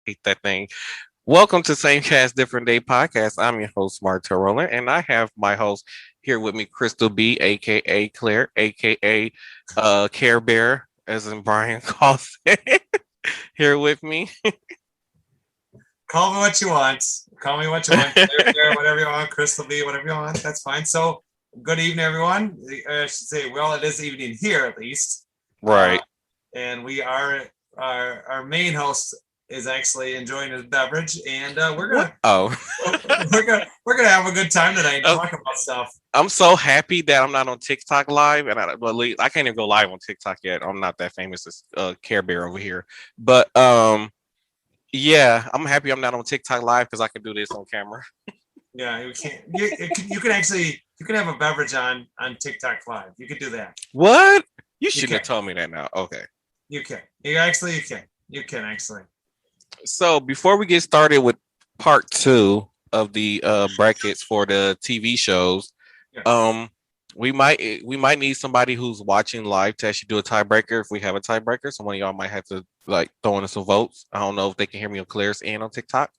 Hate that thing. Welcome to Same Cast Different Day podcast. I'm your host, MARTEL, and I have my host here with me, Crystal B, aka Claire, aka Care Bear, as in Brian calls it, here with me. Call me what you want. Call me what you want. Whatever you want. Crystal B, whatever you want. That's fine. So, good evening, everyone. I should say, well, it is evening here at least. Uh, Right. and we are, our main host is actually enjoying his beverage, and What? Oh. we're gonna have a good time tonight and Uh, talk about stuff. I'm so happy that I'm not on TikTok live, and I can't even go live on TikTok yet. I'm not that famous as Care Bear over here, but yeah, I'm happy I'm not on TikTok live because I can do this on camera. Yeah, you can't. You can actually you can have a beverage on TikTok Live. You could do that. What? You You shouldn't can. have told me that now. Okay. You can. You can actually. So before we get started with part two of the brackets for the TV shows, Yes. um, we might need somebody who's watching live to actually do a tiebreaker if we have a tiebreaker. So one of y'all might have to like throw in some votes. I don't know if they can hear me on Claire's end on TikTok,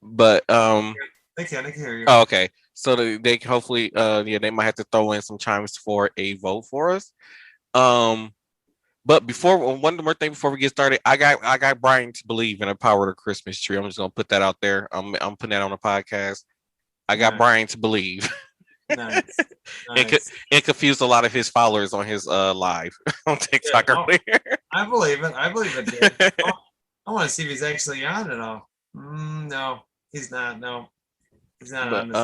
but They can hear you. oh, okay. So they can hopefully yeah, they might have to throw in some chimes for a vote for us. Um But before one more thing before we get started, I got Brian to believe in the power of the Christmas tree. I'm just gonna put that out there. I'm putting that on the podcast. I got Nice, Brian to believe nice, and co- nice. and confused a lot of his followers on his live on Yeah, TikTok no, earlier. I believe it. I believe it, dude. I want to see if he's actually on it all. No, he's not. No, he's not but on this.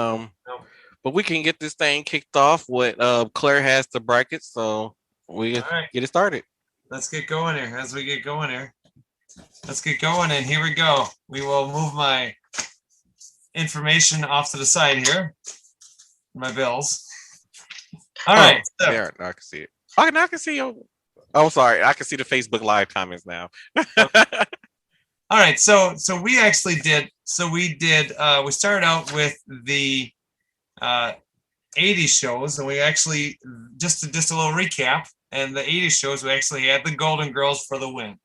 No. but we can get this thing kicked off with Claire has the brackets, so we All right, get it started. let's get going here. As we get going here, let's get going, and here we go. We will move my information off to the side here. My bills. All Oh, right. So, there, I can see it. I can see you. Oh, sorry, I can see the Facebook Live comments now. all right. So we actually did. So we did. We started out with the uh, 80s shows, and we actually just a little recap. And the 80s shows, we actually had the Golden Girls for the win.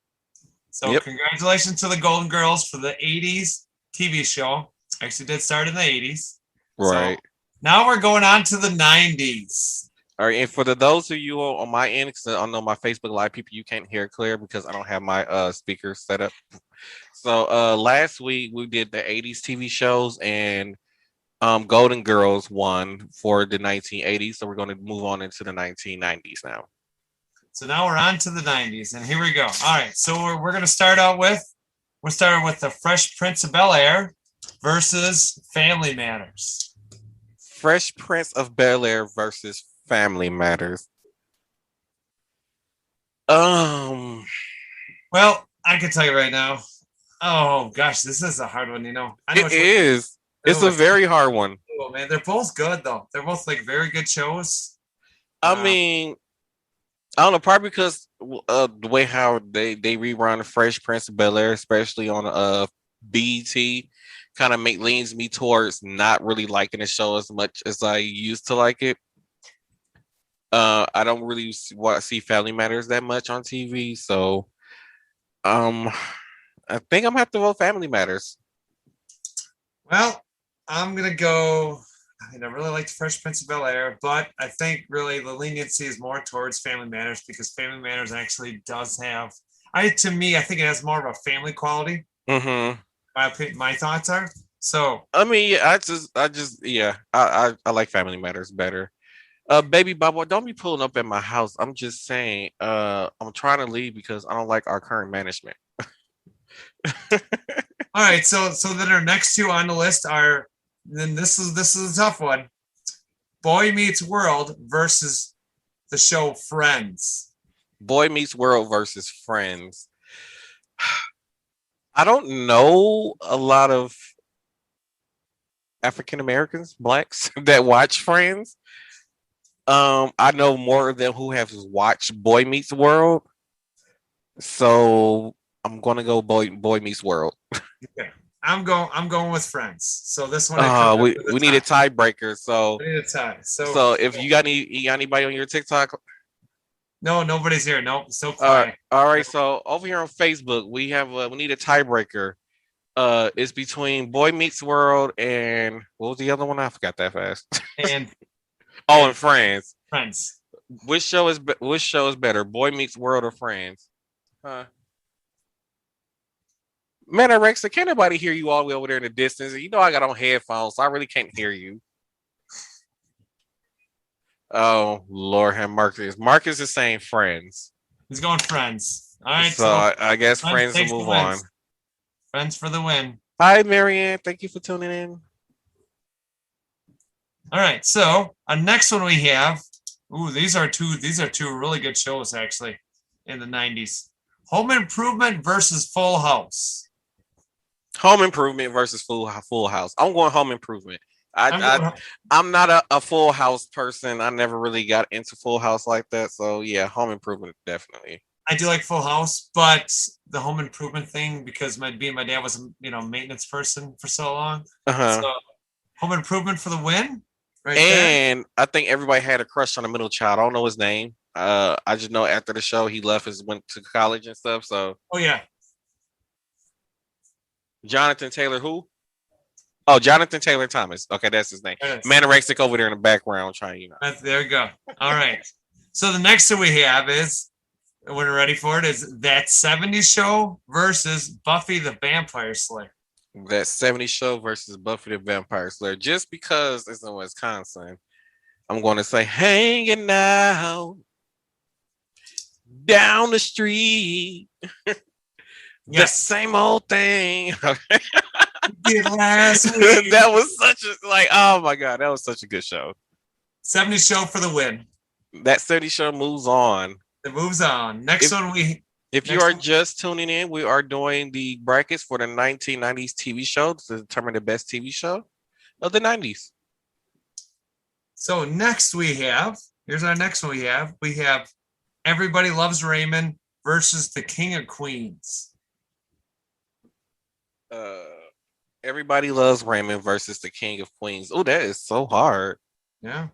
So Yep. congratulations to the Golden Girls for the 80s TV show. Actually, did start in the 80s. So Right. now we're going on to the 90s. All right, and for those of you on my end, because I know my Facebook Live people, you can't hear clear because I don't have my speakers set up. So last week we did the 80s TV shows and Golden Girls won for the 1980s. So we're going to move on into the 1990s now. So now we're on to the 90s, and here we go. All right, so we're going to start out with the Fresh Prince of Bel Air versus Family Matters. Fresh Prince of Bel Air versus Family Matters. Um, Well, I can tell you right now. Oh gosh, this is a hard one. I know it which one. is. I It's know a which one. very hard one. Oh, man, they're both good though. They're both like very good shows. I Uh, mean, I don't know, probably because the way how they rerun Fresh Prince of Bel Air, especially on BT, kind of make leans me towards not really liking the show as much as I used to like it. I don't really see Family Matters that much on TV, so um, I think I'm gonna have to vote Family Matters. well, I'm gonna go. I really like the Fresh Prince of Bel Air, but I think really the leniency is more towards Family Matters because Family Matters actually does have. To me, I think it has more of a family quality. Mm-hmm. My thoughts are so. I mean, yeah, yeah, I like Family Matters better. Baby Bubba, don't be pulling up at my house. I'm just saying, I'm trying to leave because I don't like our current management. All right, so then our next two on the list are. Then this is a tough one. Boy Meets World versus the show Friends. Boy Meets World versus Friends. I don't know a lot of African Americans, blacks that watch Friends. I know more of them who have watched Boy Meets World. So I'm gonna go Boy Meets World. Okay. I'm going with Friends. So this one it comes up to the We need a tie. tiebreaker. So We need a tie. So so if you got anybody on your TikTok. no, nobody's here. Nope, so quiet. All right. Nope. So over here on Facebook, we need a tiebreaker. It's between Boy Meets World and what was the other one? I forgot that fast. and Oh, and and Friends. Friends. Which show is better, Boy Meets World or Friends? Huh? Man, Alexa, can't nobody hear you all the way over there in the distance? You know I got on headphones, so I really can't hear you. Oh Lord, have Marcus. Marcus is saying Friends, He's going Friends. All right, so so I guess Friends Friends will takes the move win. on. Friends for the win. Hi, Marianne. Thank you for tuning in. All right, so our next one we have. Ooh, these are two really good shows actually in the 90s. Home Improvement versus Full House. Home Improvement versus Full House. I'm going Home Improvement. I'm I going, I'm not a Full House person. I never really got into Full House like that. So yeah, Home Improvement definitely. I do like Full House, but the Home Improvement thing, because my dad was a maintenance person for so long. Uh-huh. So Home Improvement for the win, right there. And I think everybody had a crush on the middle child. I don't know his name. I just know after the show he left and went to college and stuff. So Oh yeah, Jonathan Taylor, who? Oh, Jonathan Taylor Thomas. Okay, that's his name. there it is. Manorexic over there in the background trying, There we go. All right. So the next one we have is, when we're ready for it, is That 70s Show versus Buffy the Vampire Slayer. that 70 show versus Buffy the Vampire Slayer. Just because it's in Wisconsin, I'm going to say hanging out down the street. The Yes. same old thing. Did last week. That was such a oh my god, that was such a good show. 70s Show for the win. That 70 show moves on. It moves on. Next one If you are just tuning in, we are doing the brackets for the 1990s TV show to determine the best TV show of the 90s. So next here's our next one we have Everybody Loves Raymond versus the King of Queens. Everybody Loves Raymond versus the King of Queens. Oh, that is so hard. Yeah.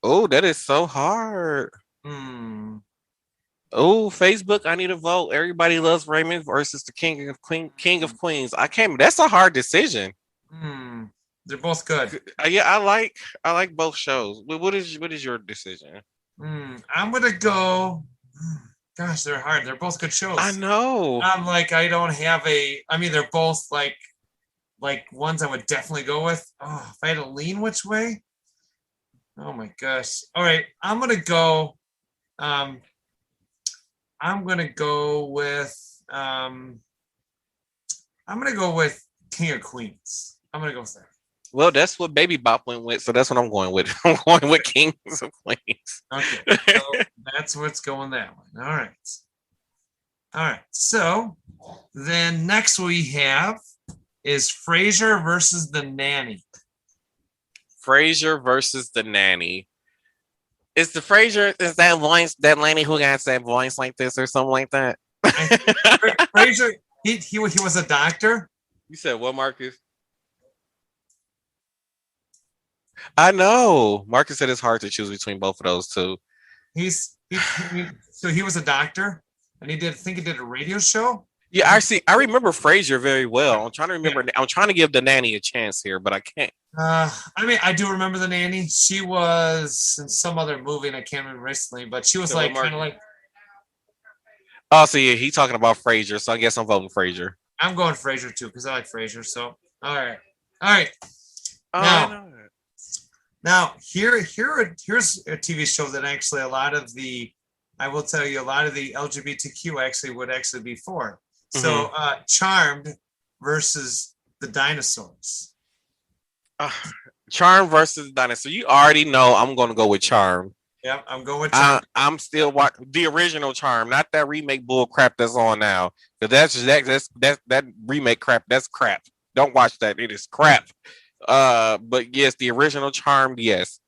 Oh, that is so hard. Oh, Facebook, I need a vote. Everybody Loves Raymond versus the King of Queens. I can't. That's a hard decision. They're both good. Yeah, I like both shows. What is your decision? I'm gonna go. Gosh, they're hard. They're both good shows. I know. I don't have they're both like ones I would definitely go with. Oh, if I had to lean which way. Oh my gosh. All right, I'm gonna go with King of Queens. I'm gonna go with that. Well, that's what Baby Bop went with, so that's what I'm going with. I'm going with Kings of Queens. Okay, so that's what's going that one. All right. So then next we have is Frasier versus the Nanny. Frasier versus the Nanny. Is that voice, that Nanny who got that voice like this or something like that? Frasier, he was a doctor. You said what, Marcus? I know. Marcus said it's hard to choose between both of those two. So he was a doctor, and he did a radio show. Yeah, I remember Frasier very well. I'm trying to remember. Yeah. I'm trying to give the Nanny a chance here, but I can't. I do remember the Nanny. She was in some other movie, and I can't remember recently, but she was so kind of like. Oh, so yeah, he's talking about Frasier, so I guess I'm voting Frasier. I'm going Frasier too because I like Frasier. So all right. Now here's a TV show that actually a lot of the LGBTQ actually would actually be for. So Charmed versus the dinosaurs. Charmed versus dinosaur. You already know I'm going to go with Charmed. Yeah, I'm going with Charmed. I'm still watching the original Charmed, not that remake bull crap that's on now. Because that remake crap. That's crap. Don't watch that. It is crap. But yes, the original Charmed. Yes.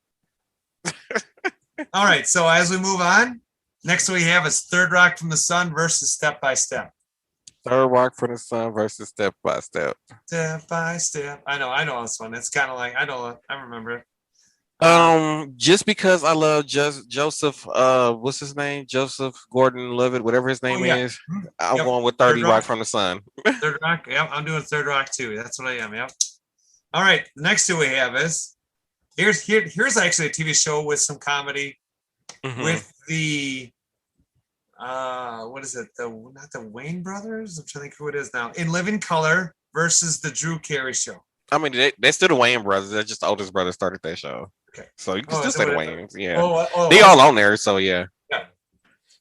All right. So as we move on, next we have is Third Rock from the Sun versus Step by Step. Third Rock from the Sun versus Step by Step. Step by Step. I know this one. It's kind of like I remember it. Just because I love Joseph, what's his name? Joseph Gordon-Levitt, whatever his name is. I'm going with 30 Rock from the Sun. Third Rock. Yep, I'm doing Third Rock too. That's what I am. Yep. All right. The next two we have is here's actually a TV show with some comedy with the what is it? Not the Wayne brothers. I'm trying to think who it is now. In Living Color versus the Drew Carey Show. I mean, they still the Wayne brothers. They're just the oldest brother started that show. Okay. So you can still say the Waynes. Yeah. They all on there. So yeah. Yeah.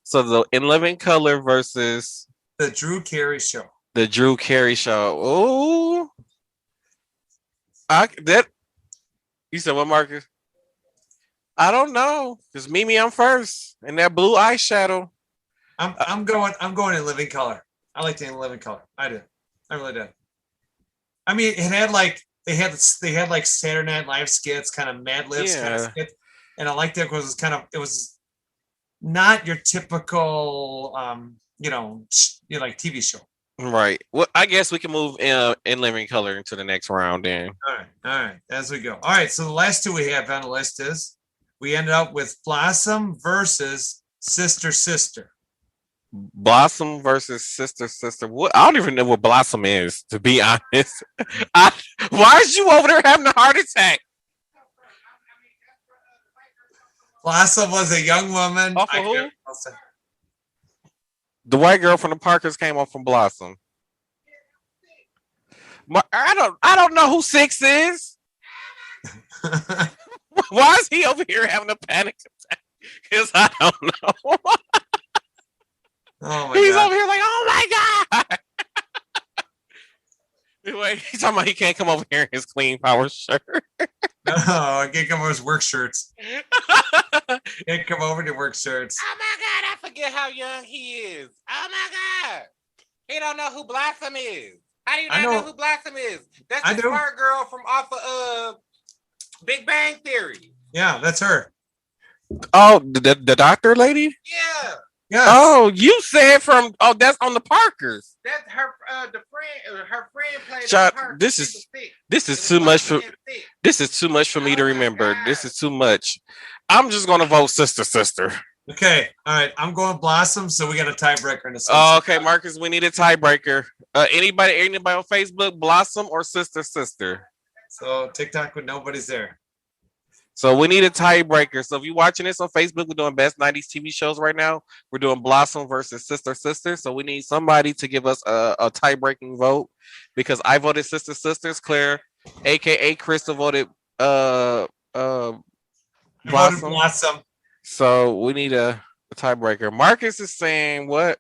So the In Living Color versus the Drew Carey Show. The Drew Carey Show. Oh, you said what, Marcus? I don't know. Cause Mimi, I'm first, and that blue eyeshadow. I'm going In Living Color. I like the In Living Color. I do. I really did. I mean, it had like they had like Saturday Night Live skits, kind of Mad Libs kind of skits, and I liked it because it was not your typical like TV show. Right. Well, I guess we can move In Living Color into the next round then. All right. As we go. All right. So the last two we have on the list is we ended up with Blossom versus Sister Sister. Blossom versus Sister. What? I don't even know what Blossom is, to be honest. Why is you over there having a heart attack? Blossom was a young woman. Off of who? The white girl from the Parkers came off from Blossom. I don't know who 6 is. Why is he over here having a panic attack? Because I don't know. He's over here like, oh my God. Anyway, he's talking about he can't come over here in his clean power shirt. No, I can't come over his work shirts. Can't come over to work shirts. Oh my God, I forget how young he is. Oh my God. He don't know who Blossom is. How do you not know who Blossom is? That's the smart girl from off of Big Bang Theory. Yeah, that's her. Oh, the doctor lady? Yeah. Yes. Oh, you said that's on the Parkers. That's her her friend played Shot, this is too much for me to remember. God. This is too much. I'm just gonna vote Sister. Okay, all right. I'm going Blossom, so we got a tiebreaker in this. Oh, okay, Marcus, we need a tiebreaker. Anybody on Facebook, Blossom or Sister? So TikTok when nobody's there. So we need a tiebreaker. So if you're watching this on Facebook, we're doing best 90s TV shows right now. We're doing Blossom versus Sister. So we need somebody to give us a tie-breaking vote because I voted Sisters. Claire, aka Crystal, voted Blossom. So we need a tiebreaker. Marcus is saying what?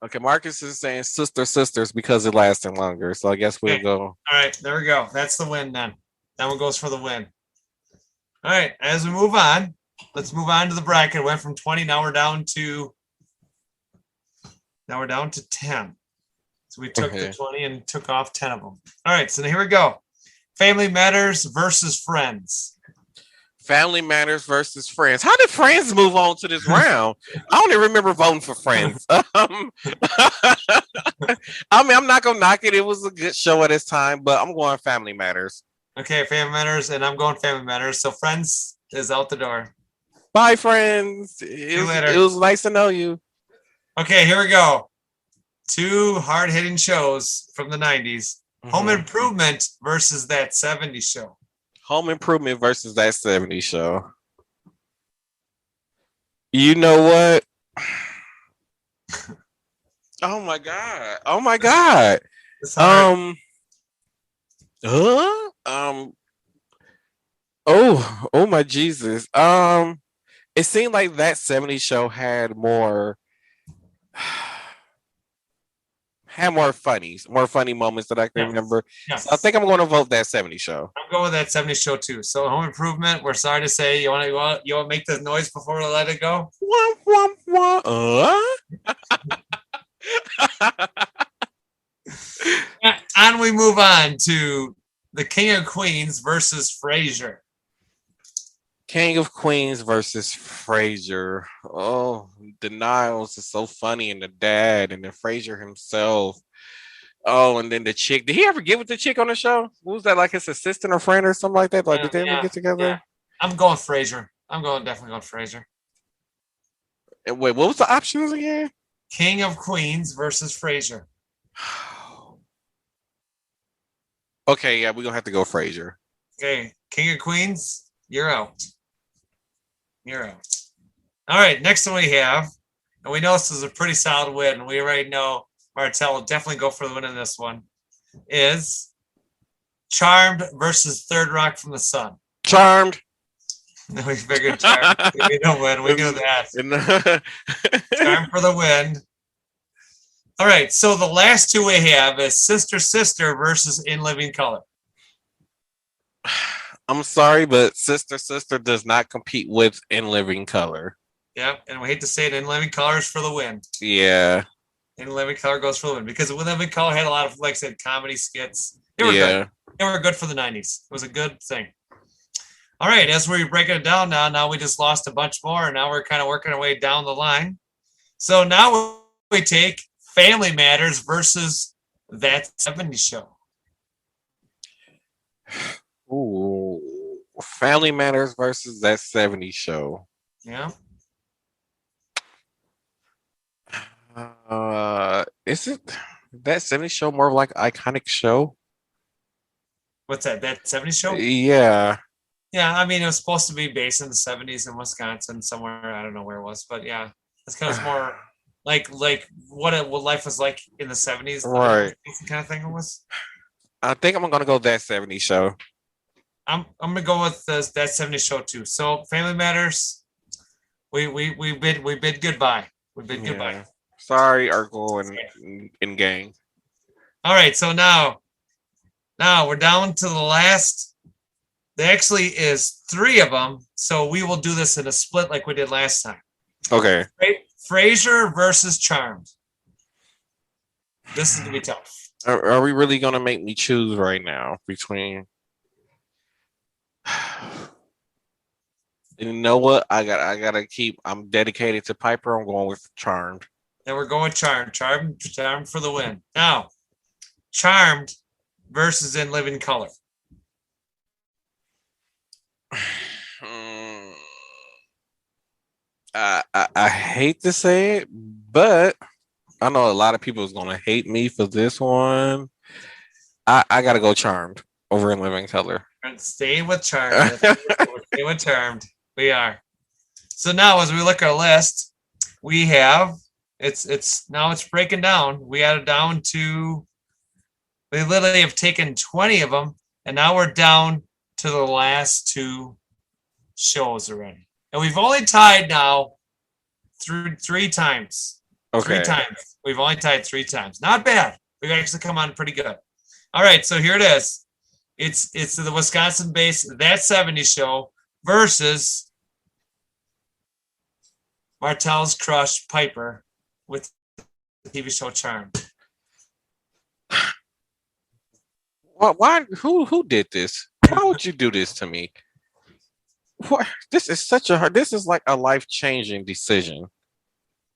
Okay, Marcus is saying Sisters because it lasted longer. So I guess we'll go. All right, there we go. That's the win then. That one goes for the win. All right, as we move on, let's move on to the bracket. It went from 20, now we're down to 10. So we took the 20 and took off 10 of them. All right, so here we go. Family Matters versus Friends. Family Matters versus Friends. How did Friends move on to this round? I don't even remember voting for Friends. I mean, I'm not gonna knock it. It was a good show at this time, but I'm going Family Matters. Okay, Family Matters, and I'm going Family Matters. So Friends is out the door. Bye, Friends. It was nice to know you. Okay, here we go. 2 hard-hitting shows from the 90s. Mm-hmm. Home Improvement versus That 70s Show. Home Improvement versus That 70s Show. You know what? Oh my God. Oh my Jesus. It seemed like That 70s Show had more funny moments that I can remember. Yes. So I think I'm going to vote That 70s Show. I'm going with That 70s Show too. So Home Improvement, we're sorry to say, you want to make the noise before we let it go? Womp, womp, womp. And we move on to the King of Queens versus Frasier. King of Queens versus Frasier. Oh, the Niles is so funny, and the dad, and then Frasier himself. Oh, and then the chick. Did he ever get with the chick on the show? What was that, like his assistant or friend or something like that? Like, did they ever get together? Yeah. I'm going Frasier. Definitely going Frasier. Wait, what was the options again? King of Queens versus Frasier. Okay, yeah, we're gonna have to go Frazier. Okay, King of Queens, you're out. You're out. All right, next one we have, and we know this is a pretty solid win, and we already know Martel will definitely go for the win in this one, is Charmed versus Third Rock from the Sun. Charmed. We figured Charmed. We don't win. We knew that. Charmed for the win. All right, so the last two we have is Sister Sister versus In Living Color. I'm sorry, but Sister Sister does not compete with In Living Color. Yep, and we hate to say it, In Living Color is for the win. Yeah. In Living Color goes for the win because In Living Color had a lot of, like I said, comedy skits. They were good. They were good for the 90s. It was a good thing. All right, as we're breaking it down now we just lost a bunch more, and now we're kind of working our way down the line. So now we take Family Matters versus That 70s Show. Ooh, Family Matters versus That 70s Show. Yeah. Is it That 70s Show more of like an iconic show? What's that? That 70s Show? Yeah. Yeah, I mean, it was supposed to be based in the 70s in Wisconsin, somewhere. I don't know where it was, but yeah, it's kind of more like what life was like in the 70s, right? Kind of thing it was. I think I'm gonna go That 70s Show. I'm gonna go with That 70s Show too. So Family Matters, we bid goodbye. We bid goodbye. Sorry, Urkel and gang. All right, so now we're down to the last. There actually is 3 of them, so we will do this in a split like we did last time. Okay. Frasier versus Charmed. This is gonna be tough. Are we really gonna make me choose right now between? You know what? I gotta keep. I'm dedicated to Piper. I'm going with Charmed. And we're going Charmed. Charmed for the win. Now, Charmed versus In Living Color. I hate to say it, but I know a lot of people is gonna hate me for this one. I gotta go Charmed over In Living Color. And stay with Charmed. Stay with Charmed. We are. So now, as we look at our list, we have it's breaking down. We added down to. We literally have taken 20 of them, and now we're down to the last 2 shows already. And we've only tied now through 3 times. Okay. 3 times. We've only tied 3 times. Not bad. We've actually come on pretty good. All right, so here it is. It's the Wisconsin-based That 70s Show versus Martel's crush Piper with the TV show Charmed. Why? Who did this? Why would you do this to me? What? This is such a hard. This is like a life-changing decision.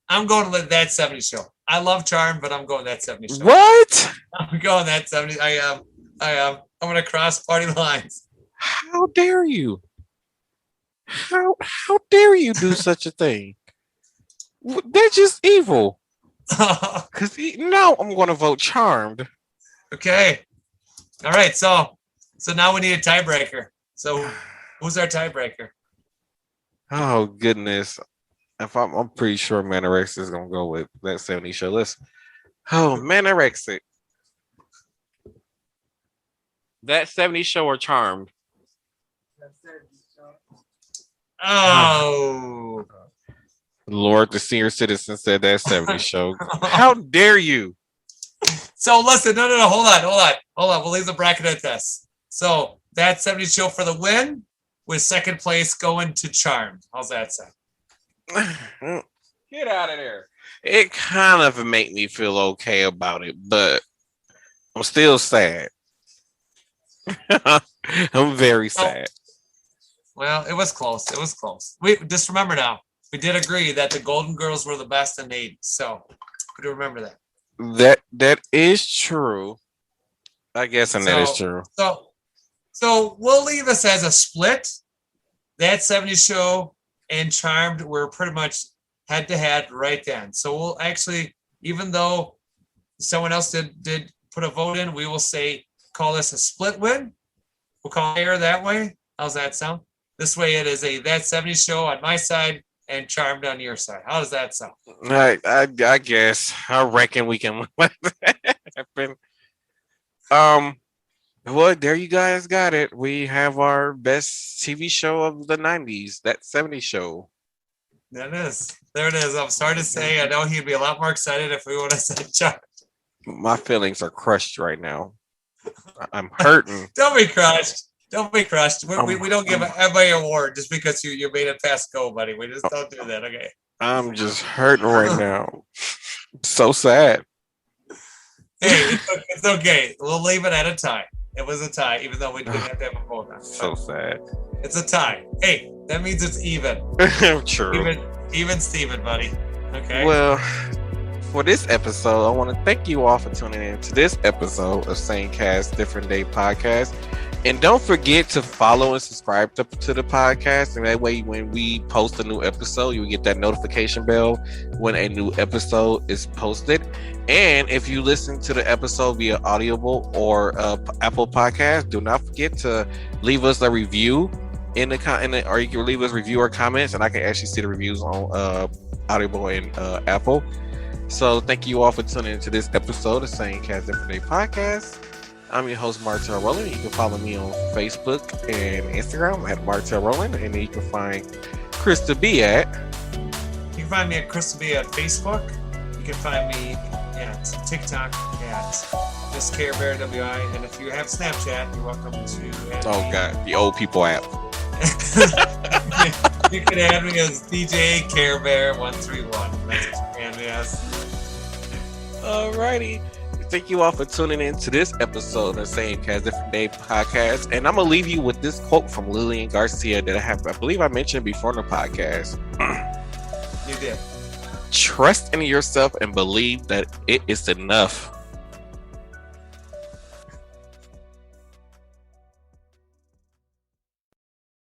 I'm going to That 70s Show. I love Charm, but I'm going That 70s Show. What? I'm going That 70s. I am. I'm going to cross party lines. How dare you? How dare you do such a thing? They're just evil. Because now I'm going to vote Charmed. Okay. All right. So now we need a tiebreaker. So who's our tiebreaker? Oh goodness. I'm pretty sure Manorexic is gonna go with That 70s Show. Manorexic. That 70s Show or Charmed? Oh. Lord, the senior citizen said That 70s Show. How dare you? So listen, no, hold on. We'll leave the bracket at this. So That 70s Show for the win, with second place going to Charmed. How's that sound? Get out of there. It kind of made me feel okay about it, but I'm still sad. I'm very sad. Well, it was close. We just remember now. We did agree that the Golden Girls were the best in the 80s. So we do remember that. That is true. I guess, and that is true. So we'll leave this as a split. That 70s Show and Charmed were pretty much head to head right then. So we'll actually, even though someone else did put a vote in, we will say call this a split win. We'll call it that way. How's that sound? This way it is a That 70s Show on my side and Charmed on your side. How does that sound? I guess I reckon we can let that happen. Well, there you guys got it. We have our best TV show of the 90s, That 70s Show. There it is. There it is. I'm sorry to say, I know he'd be a lot more excited if we would have said Charmed. My feelings are crushed right now. I'm hurting. Don't be crushed. Don't be crushed. We don't give everybody an award just because you made it past go, buddy. We just don't do that, okay? I'm just hurting right now. So sad. Hey, it's okay. We'll leave it at a tie. It was a tie, even though we didn't have to have a vote on it. So sad. It's a tie. Hey, that means it's even. True. Even Steven, buddy. Okay. Well, for this episode, I want to thank you all for tuning in to this episode of Same Cast Different Day Podcast. And don't forget to follow and subscribe to the podcast. And that way, when we post a new episode, you will get that notification bell when a new episode is posted. And if you listen to the episode via Audible or Apple Podcast, do not forget to leave us a review or you can leave us review or comments, and I can actually see the reviews on Audible and Apple. So thank you all for tuning into this episode of Same Cast Different Day Podcast. I'm your host, Martel Rowland. You can follow me on Facebook and Instagram at Martel Rowland, and then you can find Krista B at. You can find me at Krista B at Facebook. You can find me at TikTok at Miss Care Bear WI, and if you have Snapchat, you're welcome to. Oh God, the old people app. You can add me as DJ Care Bear 131. That's what you can add me as. Alrighty. Thank you all for tuning in to this episode of the Same Cast Different Day Podcast. And I'm going to leave you with this quote from Lillian Garcia that I believe I mentioned before in the podcast. You did. Trust in yourself and believe that it is enough.